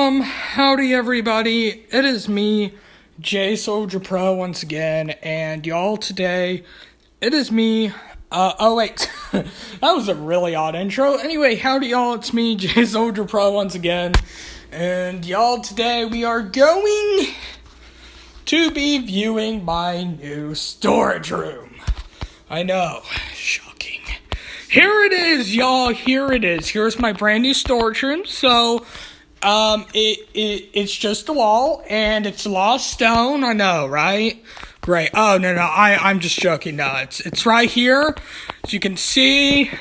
Howdy everybody, it is me, J Soldier Pro once again, and y'all today, it is me, oh wait, that was a really odd intro. Anyway, howdy y'all, it's me, J Soldier Pro once again, and y'all today we are going to be viewing my new storage room. I know, shocking. Here it is, y'all, here it is. Here's my brand new storage room, so it's just a wall, and it's a lot of stone, I know, right? Great. Oh, no, I'm just joking. No, it's right here. As you can see, a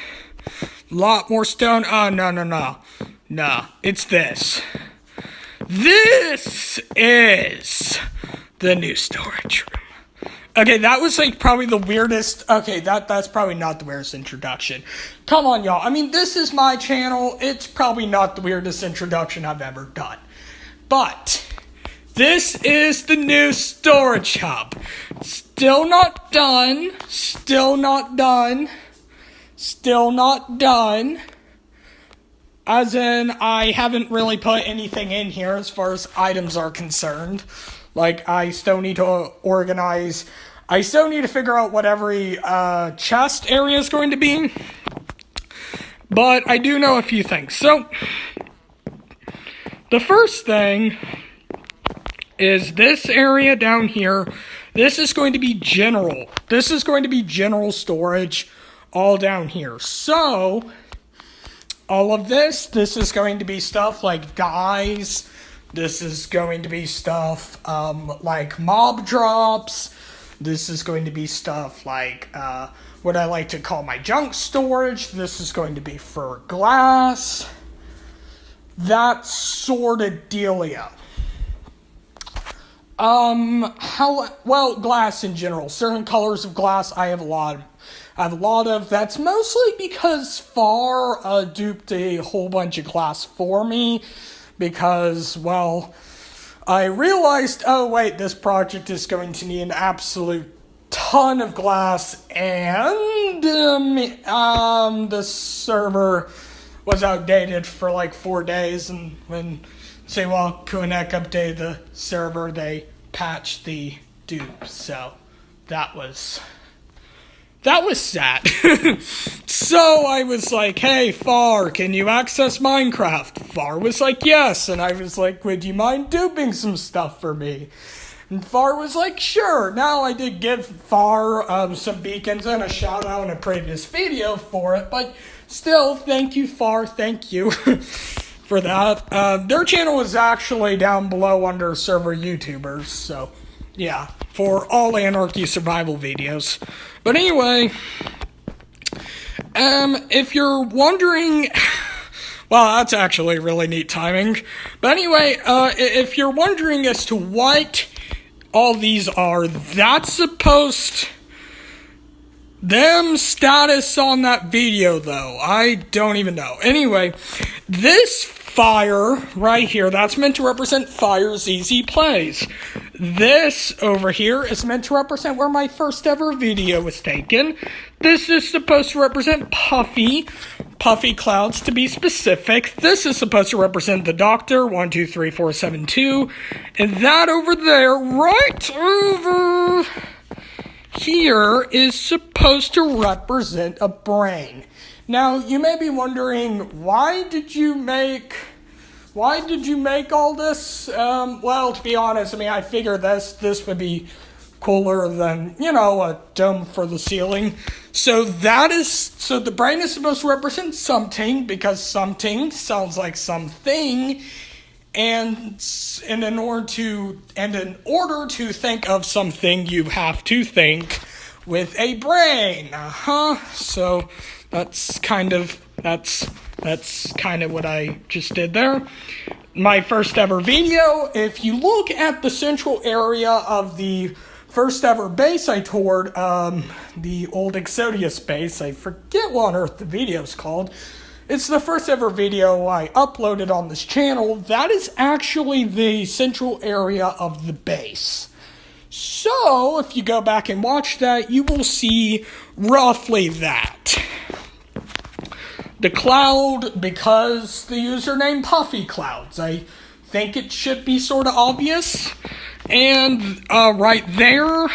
lot more stone. Oh, no, it's this. This is the new storage room. Okay, that was like probably the weirdest. Okay, that's probably not the weirdest introduction. Come on, y'all. I mean, this is my channel. It's probably not the weirdest introduction I've ever done. But this is the new storage hub. Still not done. Still not done. Still not done. As in, I haven't really put anything in here as far as items are concerned. Like, I still need to organize. I still need to figure out what every chest area is going to be. But I do know a few things. So, the first thing is this area down here. This is going to be general. This is going to be general storage all down here. So, all of this is going to be stuff like dyes. This is going to be stuff like mob drops. This is going to be stuff like what I like to call my junk storage. This is going to be for glass. That sort of dealio. Glass in general. Certain colors of glass I have a lot of. That's mostly because Far duped a whole bunch of glass for me. Because, well, I realized, oh wait, this project is going to need an absolute ton of glass, and the server was outdated for like 4 days, and when Kuanek updated the server, they patched the dupe, so that was sad. So I was like, hey, Far, can you access Minecraft? Far was like, yes. And I was like, would you mind duping some stuff for me? And Far was like, sure. Now, I did give Far some beacons and a shout out in a previous video for it. But still, thank you, Far. Thank you for that. Their channel is actually down below under server YouTubers. So, yeah, for all Anarchy survival videos. But anyway, if you're wondering, well, that's actually really neat timing. But anyway, if you're wondering as to what all these are, that's supposed, them status on that video, though, I don't even know. Anyway, this fire right here, that's meant to represent Fire's Easy Plays. This over here is meant to represent where my first ever video was taken. This is supposed to represent Puffy Clouds to be specific. This is supposed to represent the Doctor, 123472. And that over there, right over here, is supposed to represent a brain. Now, you may be wondering, why did you make all this? Well, to be honest, I mean, I figured this would be cooler than, a dome for the ceiling. So the brain is supposed to represent something, because something sounds like something, and in order to think of something, you have to think with a brain. So that's kind of what I just did there. My first ever video, if you look at the central area of the first ever base I toured, the old Exodius base, I forget what on earth the video's called. It's the first ever video I uploaded on this channel. That is actually the central area of the base. So, if you go back and watch that, you will see roughly that. The cloud, because the username Puffy Clouds, I think it should be sort of obvious. And right there,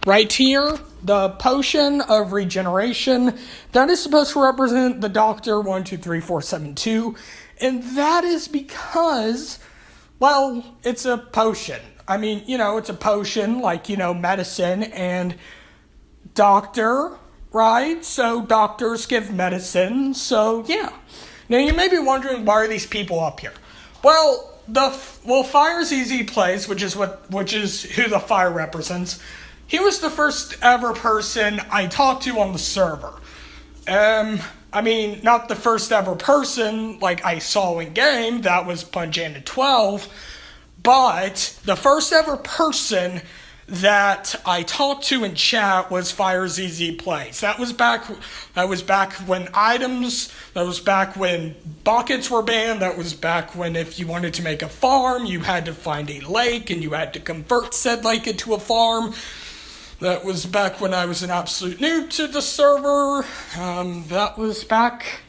right here, the potion of regeneration, that is supposed to represent the Doctor 123472. And that is because, well, it's a potion. I mean, it's a potion like, medicine and doctor, right? So doctors give medicine, so yeah. Now you may be wondering, why are these people up here? Well, Fire's Easy Place, which is who the fire represents. He was the first ever person I talked to on the server. I mean, not the first ever person like I saw in game, that was Punjana 12, but the first ever person that I talked to in chat was Fire's Easy Place. That was back when items, that was back when buckets were banned, that was back when if you wanted to make a farm, you had to find a lake and you had to convert said lake into a farm. That was back when I was an absolute noob to the server. That was back.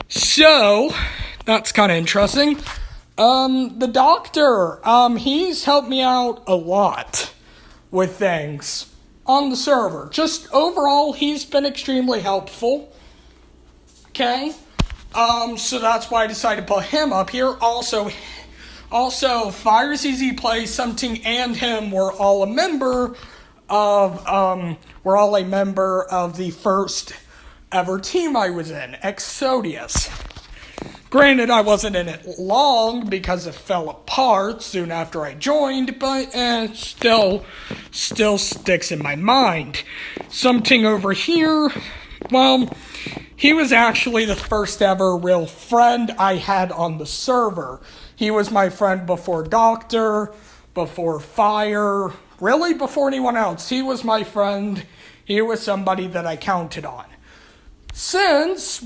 So, that's kind of interesting. The Doctor, he's helped me out a lot with things on the server. Just overall, he's been extremely helpful. Okay? So that's why I decided to put him up here. Also, Fire's Easy Place, Something, and him were all a member of the first ever team I was in, Exodius. Granted, I wasn't in it long because it fell apart soon after I joined, but still sticks in my mind. Something over here, well, he was actually the first ever real friend I had on the server. He was my friend before Doctor, before Fire, really before anyone else. He was my friend. He was somebody that I counted on.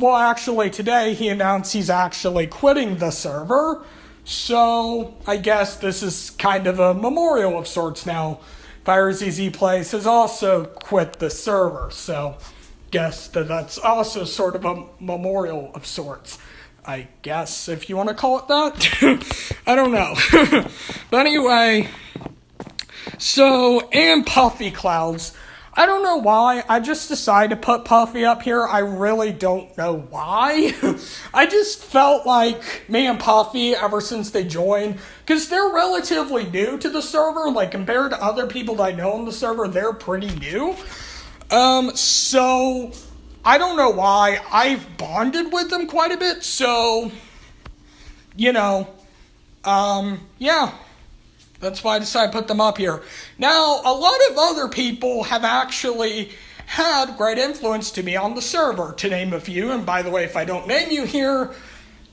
Actually today he announced he's actually quitting the server, so I guess this is kind of a memorial of sorts now. Fire's Easy Place has also quit the server, so guess that's also sort of a memorial of sorts. I guess, if you want to call it that. I don't know. But anyway, and Puffy Clouds. I don't know why, I just decided to put Puffy up here. I really don't know why. I just felt like me and Puffy, ever since they joined, because they're relatively new to the server, like compared to other people that I know on the server, they're pretty new. So I don't know why, I've bonded with them quite a bit, so, yeah. That's why I decided to put them up here. Now, a lot of other people have actually had great influence to me on the server, to name a few. And by the way, if I don't name you here,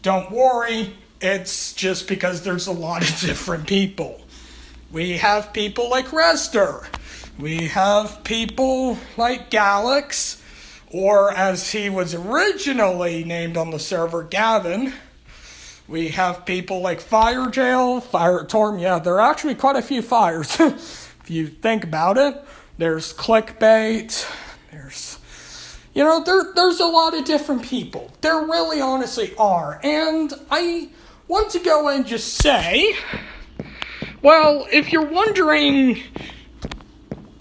don't worry. It's just because there's a lot of different people. We have people like Rester. We have people like Galax, or as he was originally named on the server, Gavin. We have people like Fire Jail, Fire Torm. Yeah, there are actually quite a few fires, if you think about it. There's Clickbait. There's a lot of different people. There really honestly are. And I want to go and just say, well, if you're wondering,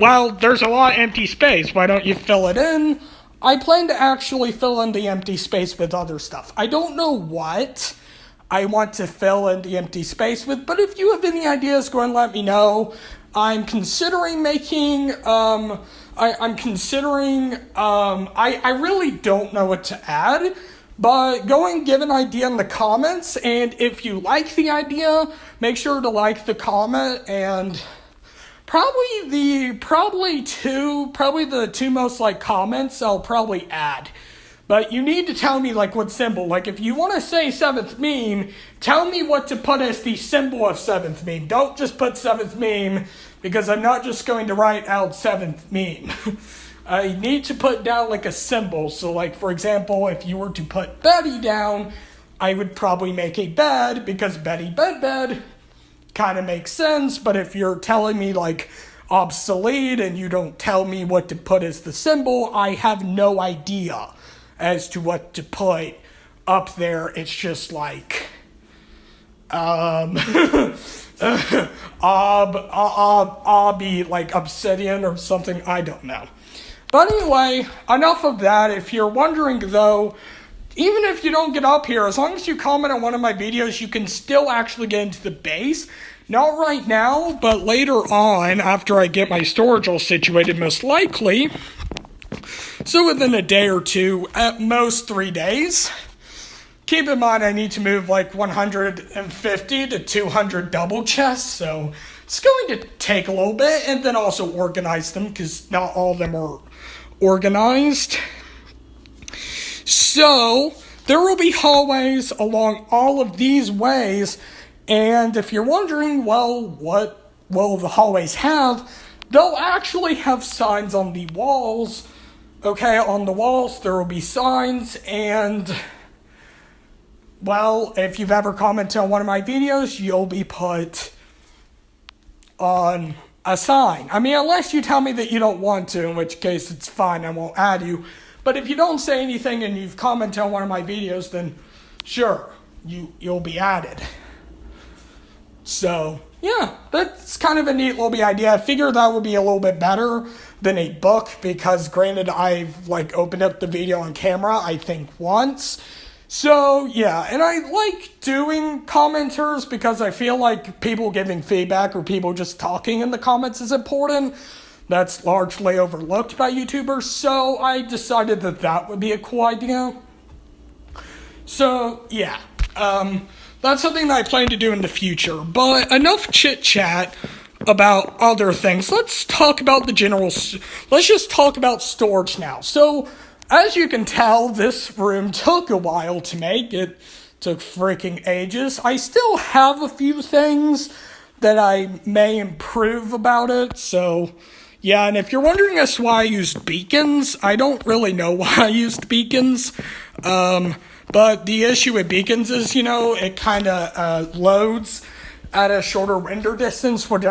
well, there's a lot of empty space. Why don't you fill it in? I plan to actually fill in the empty space with other stuff. I don't know what I want to fill in the empty space with, but if you have any ideas, go and let me know. I'm considering making, I really don't know what to add, but go and give an idea in the comments, and if you like the idea, make sure to like the comment, and probably the two most liked comments I'll probably add. But you need to tell me, what symbol. If you want to say 7th meme, tell me what to put as the symbol of 7th meme. Don't just put 7th meme, because I'm not just going to write out 7th meme. I need to put down, a symbol. So, for example, if you were to put Betty down, I would probably make a bed, because Betty bed kind of makes sense. But if you're telling me, obsolete and you don't tell me what to put as the symbol, I have no idea as to what to put up there. It's just like, obby, like obsidian or something, I don't know. But anyway, enough of that. If you're wondering though, even if you don't get up here, as long as you comment on one of my videos, you can still actually get into the base. Not right now, but later on, after I get my storage all situated, most likely. So within a day or two, at most 3 days. Keep in mind I need to move like 150 to 200 double chests, so it's going to take a little bit, and then also organize them, because not all of them are organized. So, there will be hallways along all of these ways, and if you're wondering, well, what will the hallways have? They'll actually have signs on the walls. Okay, on the walls there will be signs, and, well, if you've ever commented on one of my videos, you'll be put on a sign. I mean, unless you tell me that you don't want to, in which case it's fine, I won't add you. But if you don't say anything and you've commented on one of my videos, then sure, you'll be added. So, yeah, that's kind of a neat little bit idea. I figured that would be a little bit better than a book, because granted, I've like opened up the video on camera, I think once. So, yeah, and I like doing commenters because I feel like people giving feedback or people just talking in the comments is important. That's largely overlooked by YouTubers, so I decided that that would be a cool idea. So, yeah, that's something that I plan to do in the future. But enough chit-chat about other things. Let's talk about let's just talk about storage now. So, as you can tell, this room took a while to make. It took freaking ages. I still have a few things that I may improve about it, so yeah, and if you're wondering as to why I used beacons, I don't really know why I used beacons. But the issue with beacons is, it kind of loads at a shorter render distance, which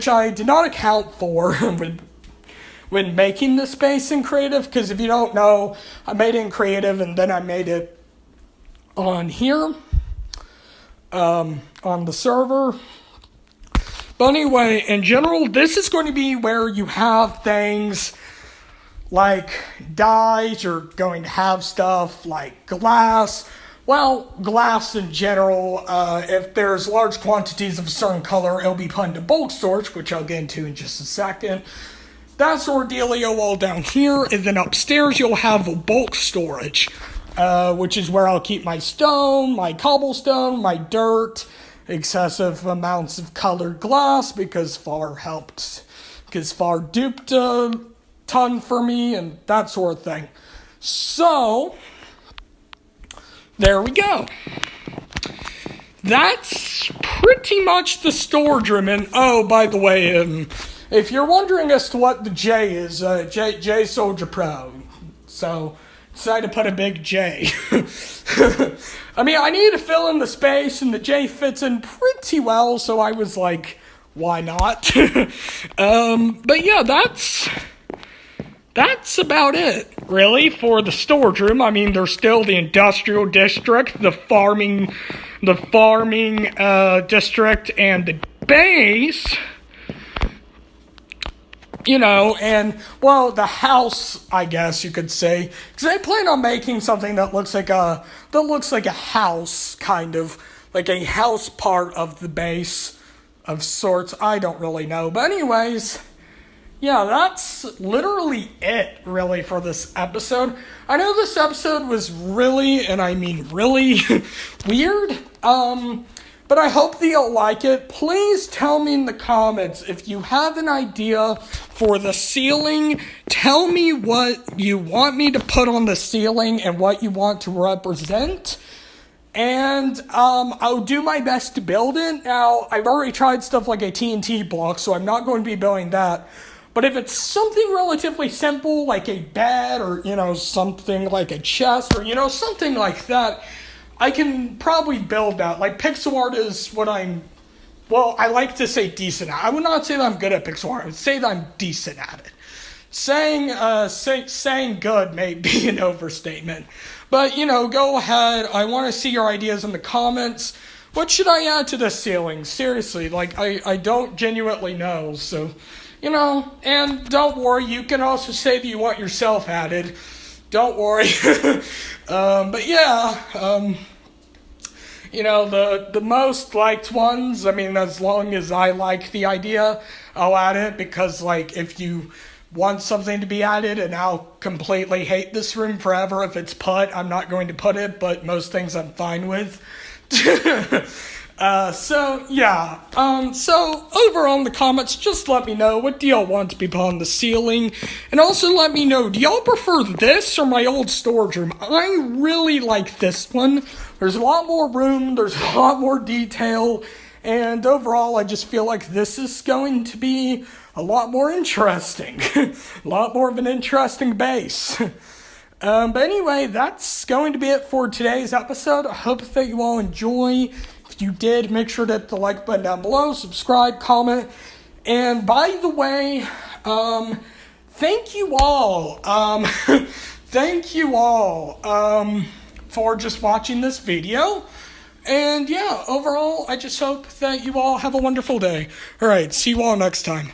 I did not account for when making the space in creative, because if you don't know, I made it in creative and then I made it on here, on the server. But anyway, in general, this is going to be where you have things like dyes. You're going to have stuff like glass. Well, glass in general, if there's large quantities of a certain color, it'll be put into bulk storage, which I'll get into in just a second. That sort of dealio all down here, and then upstairs you'll have bulk storage, which is where I'll keep my stone, my cobblestone, my dirt, excessive amounts of colored glass, because FAR duped a ton for me, and that sort of thing. So, there we go. That's pretty much the storage room. And oh, by the way, if you're wondering as to what the J is, J Soldier Pro. So, decided to put a big J. I mean, I need to fill in the space, and the J fits in pretty well, so I was like, why not? But yeah, that's about it, really, for the storage room. I mean, there's still the industrial district, the farming district, and the base. And, well, the house, I guess you could say. Because I plan on making something that looks like a house, kind of. Like a house part of the base of sorts. I don't really know. But anyways, yeah, that's literally it, really, for this episode. I know this episode was really, and I mean really, weird. But I hope that you'll like it. Please tell me in the comments if you have an idea for the ceiling. Tell me what you want me to put on the ceiling and what you want to represent. And I'll do my best to build it. Now, I've already tried stuff like a TNT block, so I'm not going to be building that. But if it's something relatively simple, like a bed or, something like a chest or, something like that, I can probably build that. Like, pixel art is what I'm well, I like to say decent at it. I would not say that I'm good at pixel art. I would say that I'm decent at it. Saying good may be an overstatement. But, go ahead. I want to see your ideas in the comments. What should I add to the ceiling? Seriously, I don't genuinely know. So, and don't worry. You can also say that you want yourself added. Don't worry. But yeah, the most liked ones, as long as I like the idea, I'll add it, because, if you want something to be added and I'll completely hate this room forever if it's put, I'm not going to put it, but most things I'm fine with. So over on the comments, just let me know, what do y'all want to be put on the ceiling? And also let me know, do y'all prefer this or my old storage room? I really like this one. There's a lot more room, there's a lot more detail, and overall I just feel like this is going to be a lot more interesting. A lot more of an interesting base. But anyway, that's going to be it for today's episode. I hope that you all enjoy. If you did, make sure to hit the like button down below, subscribe, comment, and by the way, thank you all. Thank you all for just watching this video. And yeah, overall, I just hope that you all have a wonderful day. Alright, see you all next time.